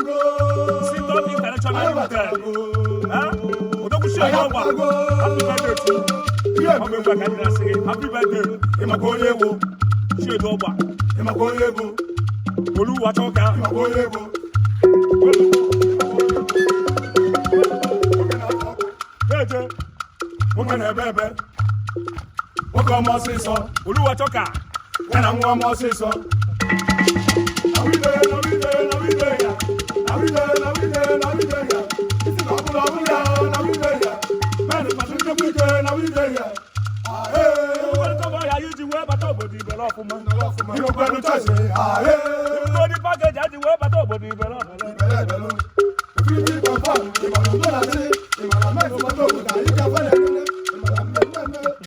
Sit up international limited. Odogwu share Ogba. Happy birthday to you. Happy birthday. Imakoyewo. Chinedu Ogba. Imakoyewo. Oluwa choka. Imakoyewo. Bebe. Woman bebe. Woko mo siso. Oluwa choka. Kana nwa mo siso. Na we dey ya. Na we dey ya. Isi ko kula ya. Na we dey ya. Man ma se ko ke na we dey ya. Welcome ya you the way but body develop man. You go no choice. You the package at the way but body develop. If you confirm, you want to do that, you want to make